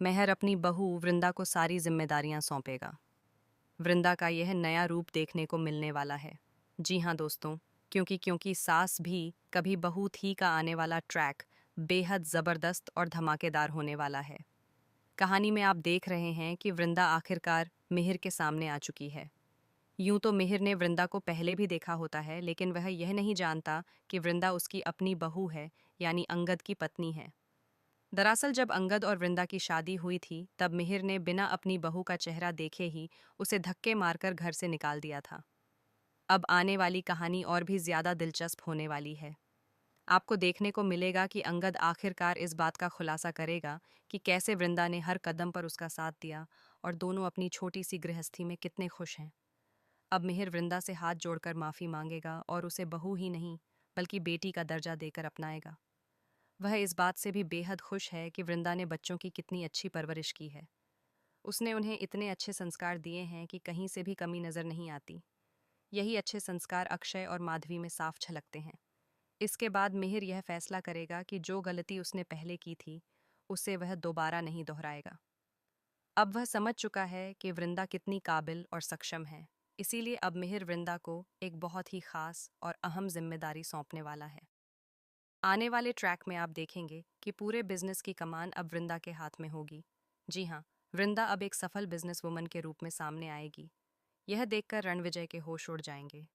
मेहर अपनी बहू वृंदा को सारी जिम्मेदारियां सौंपेगा। वृंदा का यह नया रूप देखने को मिलने वाला है। जी हाँ दोस्तों, क्योंकि क्योंकि सास भी कभी बहू थी का आने वाला ट्रैक बेहद ज़बरदस्त और धमाकेदार होने वाला है। कहानी में आप देख रहे हैं कि वृंदा आखिरकार मिहिर के सामने आ चुकी है। यूं तो मिहिर ने वृंदा को पहले भी देखा होता है, लेकिन वह यह नहीं जानता कि वृंदा उसकी अपनी बहू है, यानी अंगद की पत्नी है। दरअसल जब अंगद और वृंदा की शादी हुई थी, तब मिहिर ने बिना अपनी बहू का चेहरा देखे ही उसे धक्के मारकर घर से निकाल दिया था। अब आने वाली कहानी और भी ज्यादा दिलचस्प होने वाली है। आपको देखने को मिलेगा कि अंगद आखिरकार इस बात का खुलासा करेगा कि कैसे वृंदा ने हर कदम पर उसका साथ दिया और दोनों अपनी छोटी सी गृहस्थी में कितने खुश हैं। अब मिहिर वृंदा से हाथ जोड़कर माफी मांगेगा और उसे बहू ही नहीं बल्कि बेटी का दर्जा देकर अपनाएगा। वह इस बात से भी बेहद खुश है कि वृंदा ने बच्चों की कितनी अच्छी परवरिश की है। उसने उन्हें इतने अच्छे संस्कार दिए हैं कि कहीं से भी कमी नजर नहीं आती। यही अच्छे संस्कार अक्षय और माधवी में साफ झलकते हैं। इसके बाद मिहिर यह फैसला करेगा कि जो गलती उसने पहले की थी उसे वह दोबारा नहीं दोहराएगा। अब वह समझ चुका है कि वृंदा कितनी काबिल और सक्षम है। इसीलिए अब मिहिर वृंदा को एक बहुत ही खास और अहम जिम्मेदारी सौंपने वाला है। आने वाले ट्रैक में आप देखेंगे कि पूरे बिजनेस की कमान अब वृंदा के हाथ में होगी। जी हाँ, वृंदा अब एक सफल बिजनेस वुमन के रूप में सामने आएगी। यह देखकर रणविजय के होश उड़ जाएंगे।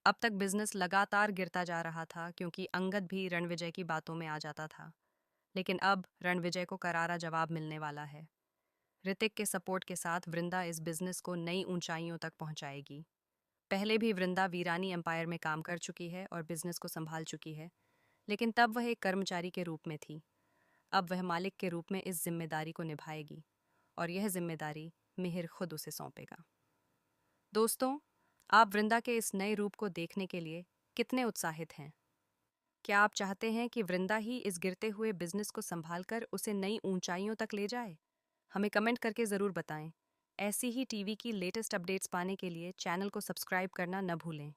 अब तक बिजनेस लगातार गिरता जा रहा था क्योंकि अंगद भी रणविजय की बातों में आ जाता था। लेकिन अब रणविजय को करारा जवाब मिलने वाला है। ऋतिक के सपोर्ट के साथ वृंदा इस बिजनेस को नई ऊंचाइयों तक पहुंचाएगी। पहले भी वृंदा वीरानी एम्पायर में काम कर चुकी है और बिजनेस को संभाल चुकी है, लेकिन तब वह एक कर्मचारी के रूप में थी। अब वह मालिक के रूप में इस जिम्मेदारी को निभाएगी और यह जिम्मेदारी मिहिर खुद उसे सौंपेगा। दोस्तों, आप वृंदा के इस नए रूप को देखने के लिए कितने उत्साहित हैं? क्या आप चाहते हैं कि वृंदा ही इस गिरते हुए बिजनेस को संभालकर उसे नई ऊंचाइयों तक ले जाए? हमें कमेंट करके ज़रूर बताएं। ऐसी ही टीवी की लेटेस्ट अपडेट्स पाने के लिए चैनल को सब्सक्राइब करना न भूलें।